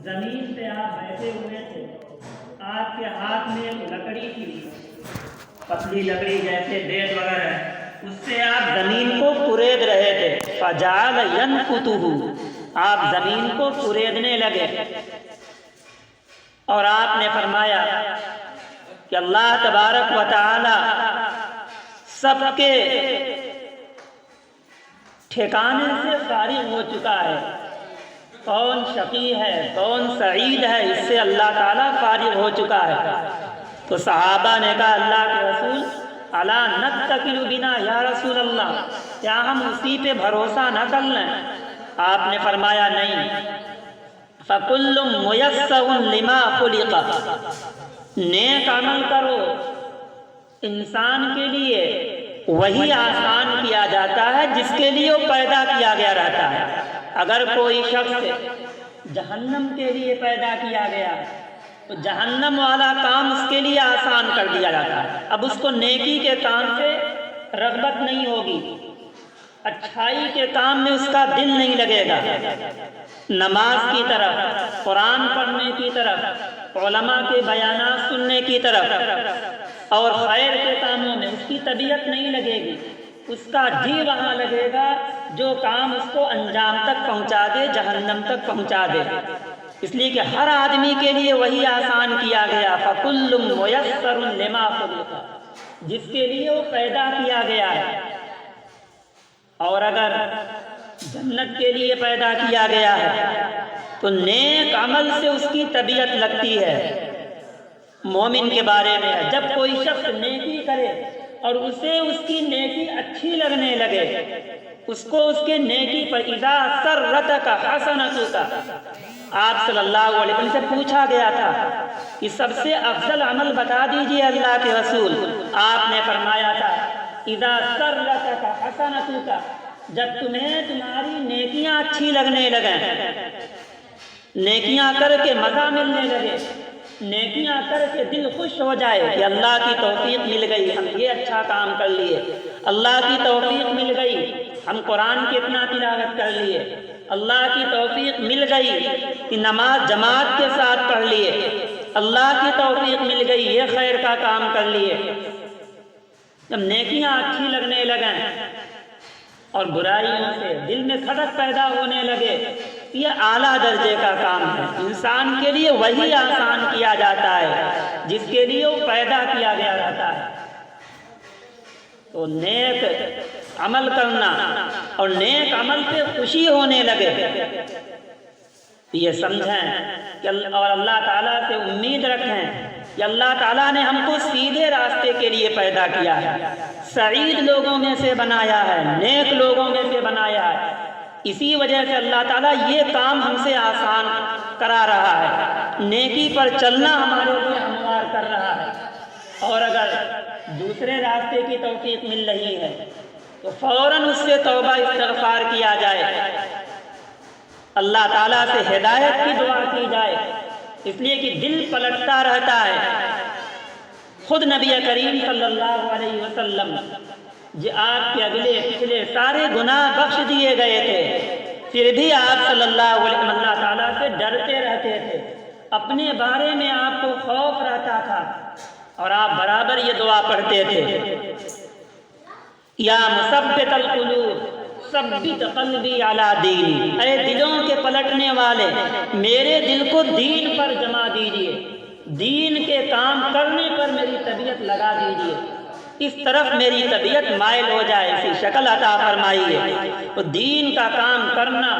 زمین پہ آپ بیٹھے ہوئے تھے، آپ کے ہاتھ میں ایک لکڑی تھی، پتلی لکڑی جیسے بیت وغیرہ، اس سے آپ زمین کو کرید رہے تھے۔ فجعل ينكته، آپ زمین کو کریدنے لگے، اور آپ نے فرمایا کہ اللہ تبارک و تعالی سب کے ٹھکانے سے فارغ ہو چکا ہے، کون شقی ہے کون سعید ہے اس سے اللہ تعالیٰ فارغ ہو چکا ہے۔ تو صحابہ نے کہا اللہ کے رسول الا نتکل بنا یا رسول اللہ، کیا ہم اسی پہ بھروسہ نہ کر لیں؟ آپ نے فرمایا نہیں، فکل میسر لما خلق، نیک عمل کرو، انسان کے لیے وہی آسان کیا جاتا ہے جس کے لیے وہ پیدا کیا گیا رہتا ہے۔ اگر کوئی شخص جہنم کے لیے پیدا کیا گیا تو جہنم والا کام اس کے لیے آسان کر دیا جاتا ہے، اب اس کو نیکی کے کام سے رغبت نہیں ہوگی، اچھائی کے کام میں اس کا دل نہیں لگے گا، نماز کی طرف، قرآن پڑھنے کی طرف، علماء کے بیانات سننے کی طرف اور خیر کے کاموں میں اس کی طبیعت نہیں لگے گی، اس کا جی وہاں لگے گا جو کام اس کو انجام تک پہنچا دے، جہنم تک پہنچا دے۔ اس لیے کہ ہر آدمی کے لیے وہی آسان کیا گیا، فَكُلٌّ مُيَسَّرٌ لِمَا خُلِقَ، جس کے لیے وہ پیدا کیا گیا ہے۔ اور اگر جنت کے لیے پیدا کیا گیا ہے تو نیک عمل سے اس کی طبیعت لگتی ہے۔ مومن کے بارے میں جب کوئی شخص نیکی کرے اور اسے اس کی نیکی اچھی لگنے لگے، اس کو اس کے نیکی پر اذا سرتک حسنتک، آپ صلی اللہ علیہ وسلم سے پوچھا گیا تھا کہ سب سے افضل عمل بتا دیجئے اللہ کے رسول، آپ نے فرمایا تھا اذا سرتک حسنتک، جب تمہیں تمہاری نیکیاں اچھی لگنے لگیں، نیکیاں کر کے مزہ ملنے لگے، نیکیاں کر کے دل خوش ہو جائے کہ اللہ کی توفیق مل گئی، ہم یہ اچھا کام کر لیے، اللہ کی توفیق مل گئی ہم قرآن کی اتنا تلاوت کر لیے، اللہ کی توفیق مل گئی کہ نماز جماعت کے ساتھ پڑھ لیے، اللہ کی توفیق مل گئی یہ خیر کا کام کر لیے۔ جب نیکیاں اچھی لگنے لگیں اور برائیوں سے دل میں کھٹک پیدا ہونے لگے، یہ اعلیٰ درجے کا کام ہے، انسان کے لیے وہی آسان کیا جاتا ہے جس کے لیے وہ پیدا کیا گیا رہتا ہے۔ تو نیک عمل کرنا اور نیک عمل پہ خوشی ہونے لگے، یہ سمجھیں کہ اور اللہ تعالیٰ سے امید رکھیں کہ اللہ تعالیٰ نے ہم کو سیدھے راستے کے لیے پیدا کیا ہے، سعید لوگوں میں سے بنایا ہے، نیک لوگوں میں سے بنایا ہے، اسی وجہ سے اللہ تعالیٰ یہ کام ہم سے آسان کرا رہا ہے، نیکی پر چلنا ہمارے لیے ہموار کر رہا ہے۔ اور اگر دوسرے راستے کی توفیق مل رہی ہے تو فوراً اس سے توبہ استغفار کیا جائے، اللہ تعالیٰ سے ہدایت کی دعا کی جائے، اس لیے کہ دل پلٹتا رہتا ہے۔ خود نبی کریم صلی اللہ علیہ وسلم آپ کے اگلے پچھلے سارے گناہ بخش دیے گئے تھے، پھر بھی آپ صلی اللہ علیہ وسلم اللہ تعالیٰ سے ڈرتے رہتے تھے، اپنے بارے میں آپ کو خوف رہتا تھا، اور آپ برابر یہ دعا پڑھتے تھے، یا مثبت القلوب ثبت قلبی علی دینی، اے دلوں کے پلٹنے والے میرے دل کو دین پر جما دیجئے، دین کے کام کرنے پر میری طبیعت لگا دیجئے، اس طرف میری طبیعت مائل ہو جائے، اسی شکل عطا فرمائیے۔ تو دین کا کام کرنا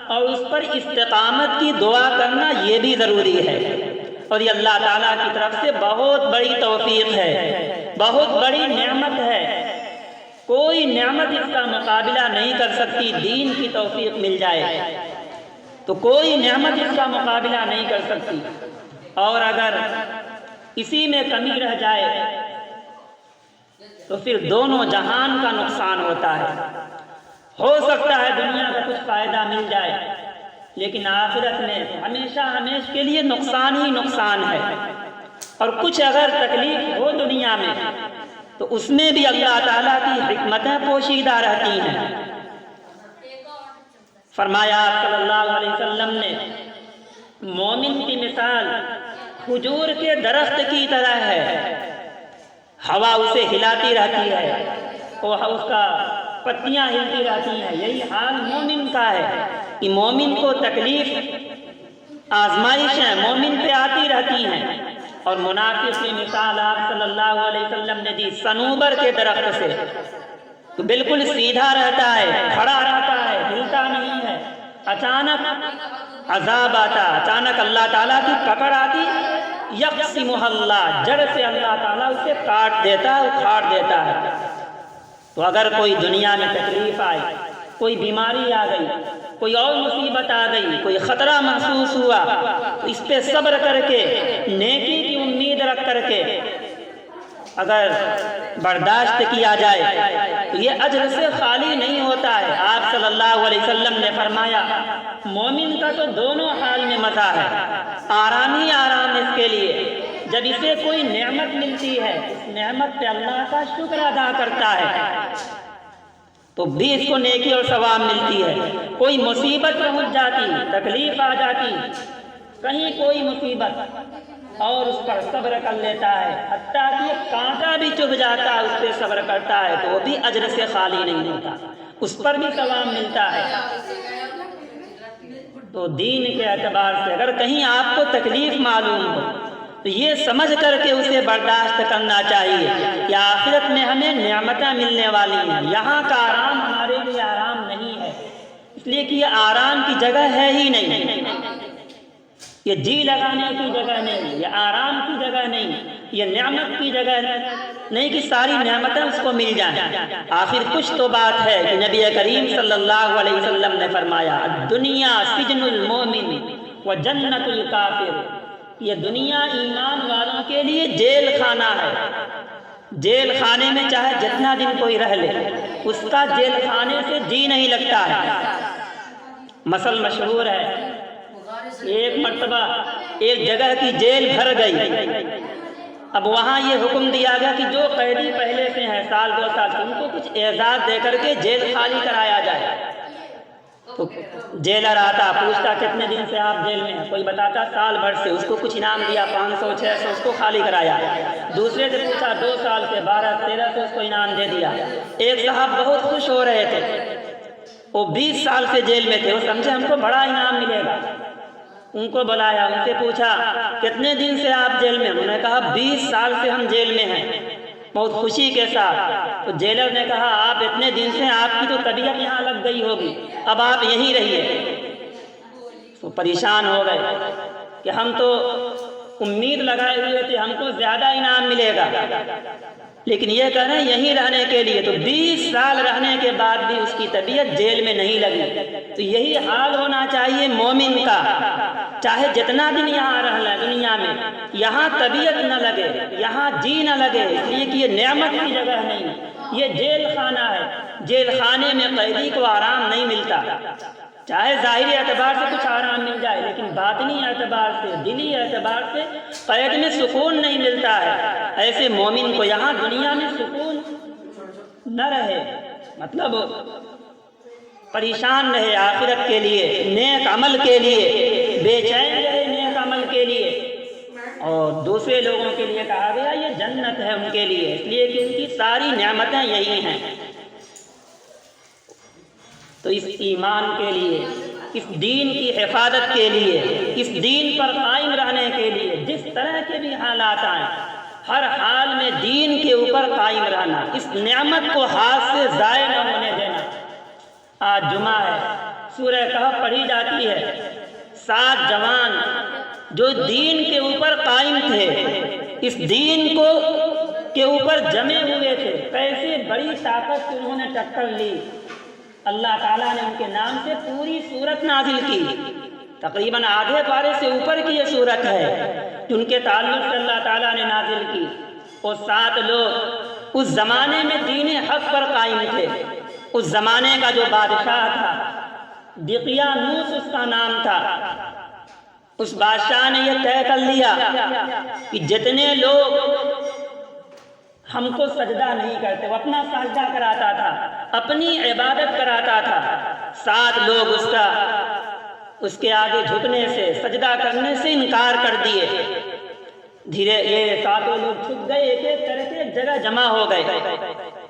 اور اس پر استقامت کی دعا کرنا یہ بھی ضروری ہے، اور یہ اللہ تعالیٰ کی طرف سے بہت بڑی توفیق ہے، بہت بڑی نعمت ہے، کوئی نعمت اس کا مقابلہ نہیں کر سکتی۔ دین کی توفیق مل جائے تو کوئی نعمت اس کا مقابلہ نہیں کر سکتی، اور اگر اسی میں کمی رہ جائے تو پھر دونوں جہان کا نقصان ہوتا ہے۔ ہو سکتا ہے دنیا کا کچھ فائدہ مل جائے، لیکن آخرت میں ہمیشہ ہمیشہ کے لیے نقصان ہی نقصان ہے، اور کچھ اگر تکلیف ہو دنیا میں تو اس میں بھی اللہ تعالیٰ کی حکمتیں پوشیدہ رہتی ہیں۔ فرمایا صلی اللہ علیہ وسلم نے مومن کی مثال کھجور کے درخت کی طرح ہے، ہوا اسے ہلاتی رہتی ہے اور اس کا پتیاں ہلتی رہتی ہیں۔ یہی حال مومن کا ہے کہ مومن کو تکلیف آزمائشیں مومن پہ آتی رہتی ہیں، اور منافق کی مثال آپ صلی اللہ علیہ وسلم نے دی صنوبر کے درخت سے، تو بالکل سیدھا رہتا ہے، کھڑا رہتا ہے، ہلتا نہیں ہے، اچانک عذاب آتا، اچانک اللہ تعالیٰ کی پکڑ آتی، یقسمہ اللہ، جڑ سے اللہ تعالیٰ اسے کاٹ دیتا ہے، اکھاڑ دیتا ہے۔ تو اگر کوئی دنیا میں تکلیف آئی، کوئی بیماری آ گئی، کوئی اور مصیبت آ گئی، کوئی خطرہ محسوس ہوا، تو اس پہ صبر کر کے، نیکی کی امید رکھ کر کے اگر برداشت کیا جائے تو یہ اجر سے خالی نہیں ہوتا ہے۔ آپ صلی اللہ علیہ وسلم نے فرمایا مومن کا تو دونوں حال میں مزہ ہے، آرام ہی آرام اس کے لیے، جب اسے کوئی نعمت ملتی ہے اس نعمت پہ اللہ کا شکر ادا کرتا ہے تو بھی اس کو نیکی اور ثواب ملتی ہے۔ کوئی مصیبت پہنچ جاتی، تکلیف آ جاتی، کہیں کوئی مصیبت، اور اس پر صبر کر لیتا ہے، حتیٰ کہ کانٹا بھی چبھ جاتا ہے اس پہ صبر کرتا ہے، تو وہ بھی اجر سے خالی نہیں ہوتا، اس پر بھی ثواب ملتا ہے۔ تو دین کے اعتبار سے اگر کہیں آپ کو تکلیف معلوم ہو تو یہ سمجھ کر کے اسے برداشت کرنا چاہیے کہ آخرت میں ہمیں نعمتیں ملنے والی ہیں، یہاں کا آرام ہمارے لیے آرام نہیں ہے، اس لیے کہ یہ آرام کی جگہ ہے ہی نہیں، یہ جی لگانے کی جگہ نہیں، یہ آرام کی جگہ نہیں، یہ نعمت کی جگہ نہیں کہ ساری نعمتیں اس کو مل جائیں۔ آخر کچھ تو بات ہے کہ نبی کریم صلی اللہ علیہ وسلم نے فرمایا دنیا سجن المومن و جنت الکافر، یہ دنیا ایمان والوں کے لیے جیل خانہ ہے، جیل خانے میں چاہے جتنا دن کوئی رہ لے اس کا جیل خانے سے جی نہیں لگتا ہے۔ مثل مشہور ہے، ایک مرتبہ ایک جگہ کی جیل بھر گئی، اب وہاں یہ حکم دیا گیا کہ جو قیدی پہلے سے ہیں سال دو سال ان کو کچھ اعزاز دے کر کے جیل خالی کرایا جائے۔ تو جیلر آتا پوچھتا کتنے دن سے آپ جیل میں ہیں، کوئی بتاتا سال بھر سے، اس کو کچھ انعام دیا 500 600 اس کو خالی کرایا۔ دوسرے سے پوچھا 2 سال سے 12 1300 اس کو انعام دے دیا۔ ایک صاحب بہت خوش ہو رہے تھے، وہ 20 سال سے جیل میں تھے، وہ سمجھے ہم کو بڑا انعام ملے گا، ان کو بلایا، ان سے پوچھا کتنے دن سے آپ جیل میں؟ انہوں نے کہا 20 سال سے ہم جیل میں ہیں، بہت خوشی کے ساتھ۔ تو جیلر نے کہا آپ اتنے دن سے آپ کی تو طبیعت یہاں لگ گئی ہوگی، اب آپ یہیں رہیے۔ تو پریشان ہو گئے کہ ہم تو امید لگائے ہوئے تھے ہم کو زیادہ انعام ملے گا، لیکن یہ کہہ رہے ہیں یہیں رہنے کے لیے، تو 20 سال رہنے کے بعد بھی اس کی طبیعت جیل میں نہیں لگی۔ تو یہی حال ہونا چاہیے مومن کا، چاہے جتنا دن یہاں رہ لیں دنیا میں، یہاں طبیعت نہ لگے، یہاں جی نہ لگے، اس لیے کہ یہ نعمت کی جگہ نہیں، یہ جیل خانہ ہے، جیل خانے میں قیدی کو آرام نہیں ملتا، چاہے ظاہری اعتبار سے کچھ آرام مل جائے لیکن باطنی اعتبار سے، دلی اعتبار سے قید میں سکون نہیں ملتا ہے۔ ایسے مومن کو یہاں دنیا میں سکون نہ رہے، مطلب پریشان رہے آخرت کے لیے، نیک عمل کے لیے، بے چین رہے نیک عمل کے لیے، اور دوسرے لوگوں کے لیے کہا گیا یہ جنت ہے ان کے لیے، اس لیے کہ ان کی ساری نعمتیں یہی ہیں۔ تو اس ایمان کے لیے، اس دین کی حفاظت کے لیے، اس دین پر قائم رہنے کے لیے جس طرح کے بھی حالات آئیں ہر حال میں دین کے اوپر قائم رہنا، اس نعمت کو ہاتھ سے ضائع نہ ہونے دینا۔ آج جمعہ ہے، سورہ کہف پڑھی جاتی ہے، 7 جوان جو دین کے اوپر قائم تھے، اس دین کو کے اوپر جمے ہوئے تھے، کیسے بڑی طاقت سے انہوں نے ٹکر لی، اللہ تعالیٰ نے ان کے نام سے پوری سورت نازل کی، تقریباً آدھے پارے سے اوپر کی یہ سورت ہے جو ان کے تعلق سے اللہ تعالیٰ نے نازل کی۔ اور 7 لوگ اس زمانے میں دین حق پر قائم تھے۔ اس زمانے کا جو بادشاہ تھا دقیانوس اس کا نام تھا، اس بادشاہ نے یہ طے کر لیا کہ جتنے لوگ ہم کو سجدہ نہیں کرتے، وہ اپنا سجدہ کراتا تھا، اپنی عبادت کراتا تھا، 7 لوگ اس کا اس کے آگے جھکنے سے، سجدہ کرنے سے انکار کر دیے۔ دھیرے یہ ساتوں لوگ چھپ گئے، ایک ایک کر کے ایک جگہ جمع ہو گئے۔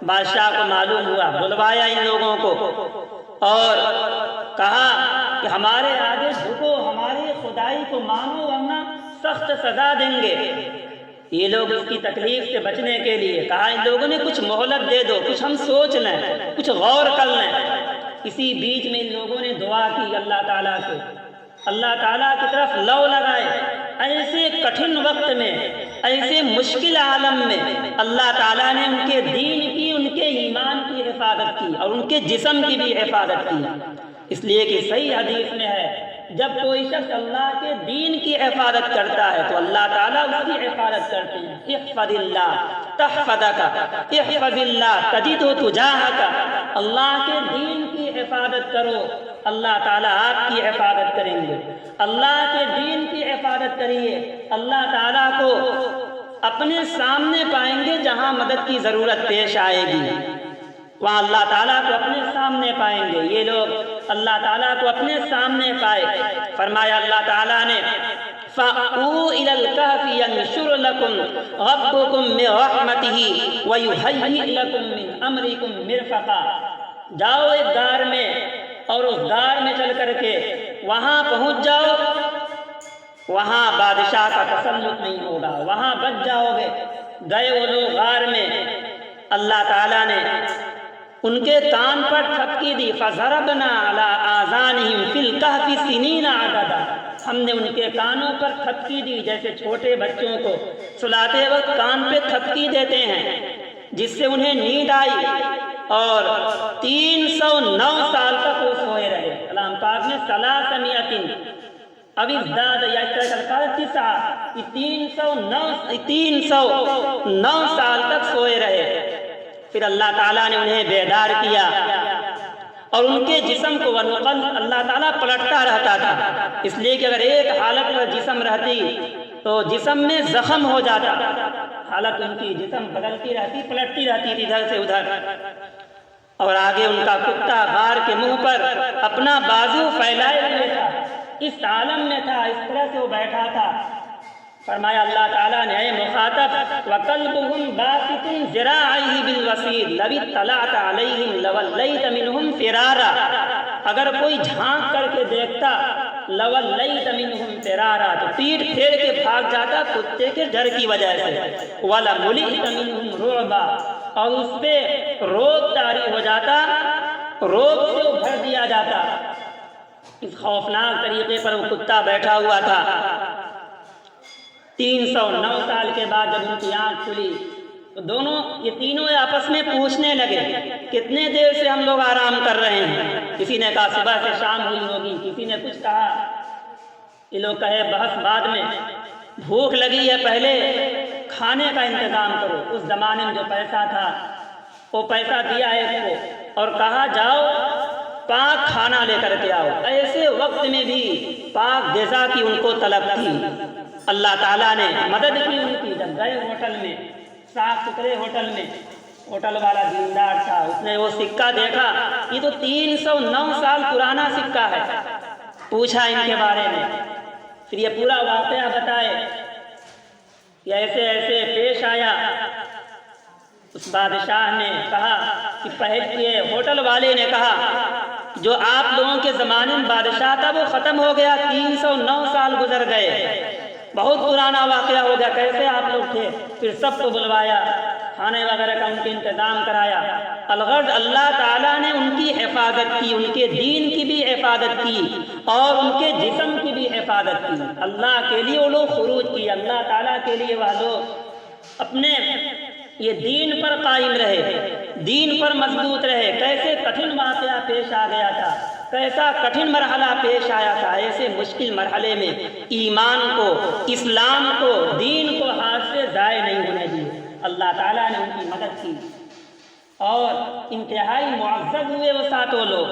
بادشاہ کو معلوم ہوا، بلوایا ان لوگوں کو اور کہا کہ ہمارے آگے جھکو، ہماری خدائی کو مانو ورنہ سخت سزا دیں گے۔ یہ لوگ اس کی تکلیف سے بچنے کے لیے کہا ان لوگوں نے کچھ مہلت دے دو، کچھ ہم سوچ لیں، کچھ غور کر لیں۔ اسی بیچ میں ان لوگوں نے دعا کی اللہ تعالیٰ سے، اللہ تعالیٰ کی طرف لو لگائے۔ ایسے کٹھن وقت میں، ایسے مشکل عالم میں اللہ تعالیٰ نے ان کے دین کی، ان کے ایمان کی حفاظت کی اور ان کے جسم کی بھی حفاظت کی۔ اس لیے کہ صحیح حدیث میں ہے، جب کوئی شخص اللہ کے دین کی حفاظت کرتا ہے تو اللہ تعالیٰ اس کی حفاظت کرتے ہیں۔ احفظ اللہ تحفظک، احفظ اللہ تجدہ تجاہک۔ اللہ کے دین کی حفاظت کرو، اللہ تعالیٰ آپ کی حفاظت کریں گے۔ اللہ کے دین کی حفاظت کریے، اللہ تعالیٰ کو اپنے سامنے پائیں گے۔ جہاں مدد کی ضرورت پیش آئے گی وہاں اللہ تعالیٰ کو اپنے سامنے پائیں گے۔ یہ لوگ اللہ تعالیٰ کو اپنے سامنے پائے۔ فرمایا اللہ تعالیٰ نے فَأْوُوا إِلَى الْكَهْفِ يَنشُرْ لَكُمْ رَبُّكُمْ مِنْ رَحْمَتِهِ وَيُهَيِّئْ لَكُمْ مِنْ أَمْرِكُمْ مِرْفَقًا۔ جاؤ ایک غار میں اور اس غار میں چل کر کے وہاں پہنچ جاؤ، وہاں بادشاہ کا تسلط نہیں ہوگا، وہاں بچ جاؤ گے۔ گئے وہ لوگ غار میں، اللہ تعالیٰ نے ان کے کان پر تھپکی دی۔ فَضَرَبْنَا عَلَىٰ آذَانِهِمْ فِي الْكَهْفِ سِنِينَ عَدَدًا۔ ہم نے ان کے کانوں پر تھپکی دی جیسے چھوٹے بچوں کو سلاتے وقت کان پہ تھپکی دیتے ہیں، جس سے انہیں نیند آئی اور 309 سال تک وہ سوئے رہے۔ کلام پاک میں 300 اب ازداد یا اس طرح کا 9 309 سال تک سوئے رہے۔ پھر اللہ تعالیٰ نے انہیں بیدار کیا اور ان کے جسم کو اللہ تعالیٰ پلٹتا رہتا تھا، اس لیے کہ اگر ایک حالت پر جسم رہتی تو جسم میں زخم ہو جاتا۔ حالت ان کی جسم بدلتی رہتی، پلٹتی رہتی تھی ادھر سے ادھر۔ اور آگے ان کا کتا غار کے منہ پر اپنا بازو پھیلائے ہوئے تھا، اس عالم میں تھا، اس طرح سے وہ بیٹھا تھا۔ فرمایا اللہ تعالیٰ نے اے مخاطب وَقَلْبُهُمْ بَاسِطٌ ذِرَاعَيْهِ بِالْوَسِيدِ لَوِ اطَّلَعْتَ عَلَيْهِمْ لَوَلَّيْتَ مِنْهُمْ فِرَارًا۔ اگر کوئی جھانک کر کے دیکھتا لَوَلَّيْتَ مِنْهُمْ فِرَارًا تو پیٹ پھیر کے بھاگ جاتا کتے کے ڈر کی وجہ سے۔ وَلَمُلِئْتَ مِنْهُمْ رُعْبًا، اور اس پہ روب طاری ہو جاتا، روب سے بھر دیا جاتا۔ اس خوفناک طریقے پر وہ کتا بیٹھا ہوا تھا۔ 309 سال کے بعد جب ان کی آنکھ کھلی تو دونوں یہ تینوں آپس میں پوچھنے لگے کتنے دیر سے ہم لوگ آرام کر رہے ہیں۔ کسی نے کہا صبح سے شام ہوئی ہوگی، کسی نے کچھ کہا۔ یہ لوگ کہے بحث بعد میں، بھوک لگی ہے پہلے کھانے کا انتظام کرو۔ اس زمانے میں جو پیسہ تھا وہ پیسہ دیا ایک کو اور کہا جاؤ پاک کھانا لے کر کے آؤ۔ ایسے وقت میں بھی پاک غذا کی ان کو طلب تھی۔ اللہ تعالیٰ نے مدد کی ان کی۔ جب گئے ہوٹل میں، صاف ستھرے ہوٹل میں، ہوٹل والا دیندار تھا، اس نے وہ سکہ دیکھا، یہ تو 309 سال پرانا سکہ ہے۔ پوچھا ان کے بارے میں، پھر یہ پورا واقعہ بتائے کہ ایسے ایسے پیش آیا۔ اس بادشاہ نے کہا کہ پہلے ہوٹل والے نے کہا جو آپ لوگوں کے زمانے میں بادشاہ تھا وہ ختم ہو گیا، 309 سال گزر گئے، بہت پرانا واقعہ ہو گیا، کیسے آپ لوگ تھے؟ پھر سب کو بلوایا، کھانے وغیرہ کا ان کے انتظام کرایا۔ الغرض اللہ تعالیٰ نے ان کی حفاظت کی، ان کے دین کی بھی حفاظت کی اور ان کے جسم کی بھی حفاظت کی۔ اللہ کے لیے وہ لوگ خروج کی، اللہ تعالیٰ کے لیے وہ لوگ اپنے یہ دین پر قائم رہے، دین پر مضبوط رہے۔ کیسے کٹھن واقعہ پیش آ گیا تھا، کیسا کٹھن مرحلہ پیش آیا تھا، ایسے مشکل مرحلے میں ایمان کو، اسلام کو، دین کو ہاتھ سے ضائع نہیں ہونے دیے۔ اللہ تعالیٰ نے ان کی مدد کی اور انتہائی معزز ہوئے وہ ساتوں لوگ۔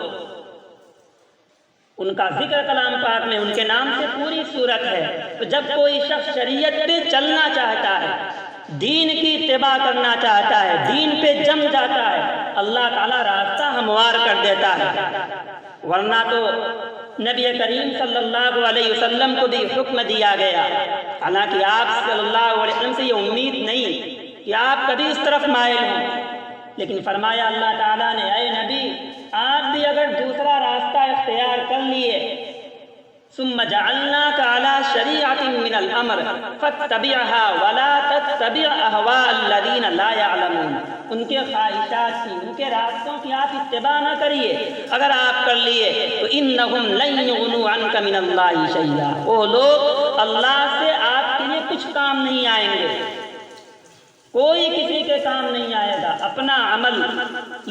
ان کا ذکر کلام پاک میں ان کے نام سے پوری صورت ہے۔ تو جب کوئی شخص شریعت پہ چلنا چاہتا ہے، دین کی اتباع کرنا چاہتا ہے، دین پہ جم جاتا ہے، اللہ تعالیٰ راستہ ہموار کر دیتا ہے۔ ورنہ تو نبی کریم صلی اللہ علیہ وسلم کو بھی حکم دیا گیا، حالانکہ آپ صلی اللہ علیہ وسلم سے یہ امید نہیں کہ آپ کبھی اس طرف مائل ہوں، لیکن فرمایا اللہ تعالیٰ نے، اے نبی آپ بھی اگر دوسرا راستہ اختیار کر لیے، ثم جعلناك على شریعة من الامر فاتبعها ولا تتبع اهواء الذين لا يعلمون، ان کے خواہشات کی، ان کے راستوں کی آپ اتباع نہ کریے، اگر آپ کر لیے تو انہم لن یغنوا عنک من اللہ شیئا، وہ لوگ اللہ سے آپ کے لیے کچھ کام نہیں آئیں گے، کوئی کسی کے کام نہیں آئے گا، اپنا عمل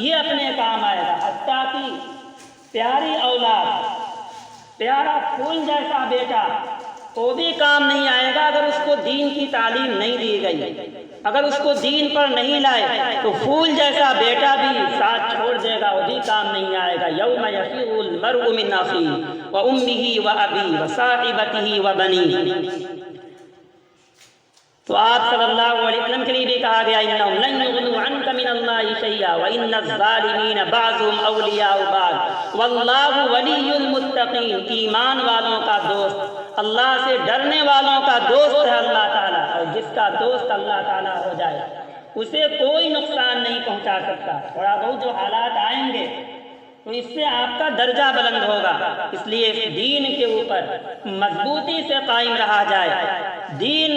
یہ اپنے کام آئے گا، حتیٰ کہ پیاری اولاد، پیارا پھول جیسا بیٹا، وہ بھی کام نہیں آئے گا اگر اس کو دین کی تعلیم نہیں دی گئی، اگر اس کو دین پر نہیں لائے تو پھول جیسا بیٹا بھی ساتھ چھوڑ دے گا، وہ بھی کام نہیں آئے گا۔ یوم یفر المرء من اخیہ وامہ وابیہ وصاحبتہ وبنیہ، تو آپ صلی اللہ علیہ وسلم کے لیے بھی کہا گیا انہم لن یغنوا عنک من اللہ شیئا وان الظالمین بعضهم اولیاء بعض واللہ ولی المتقین، ایمان والوں کا دوست، اللہ سے ڈرنے والوں کا دوست ہے اللہ تعالیٰ، اور جس کا دوست اللہ تعالیٰ ہو جائے اسے کوئی نقصان نہیں پہنچا سکتا، تھوڑا بہت جو حالات آئیں گے تو اس سے آپ کا درجہ بلند ہوگا، اس لیے دین کے اوپر مضبوطی سے قائم رہا جائے، دین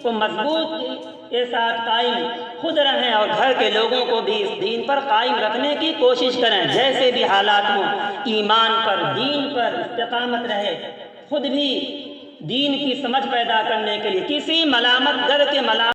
کو مضبوط کے ساتھ قائم خود رہیں اور گھر کے لوگوں کو بھی اس دین پر قائم رکھنے کی کوشش کریں، جیسے بھی حالات ہوں ایمان پر، دین پر استقامت رہے، خود بھی دین کی سمجھ پیدا کرنے کے لیے کسی ملامت گر کے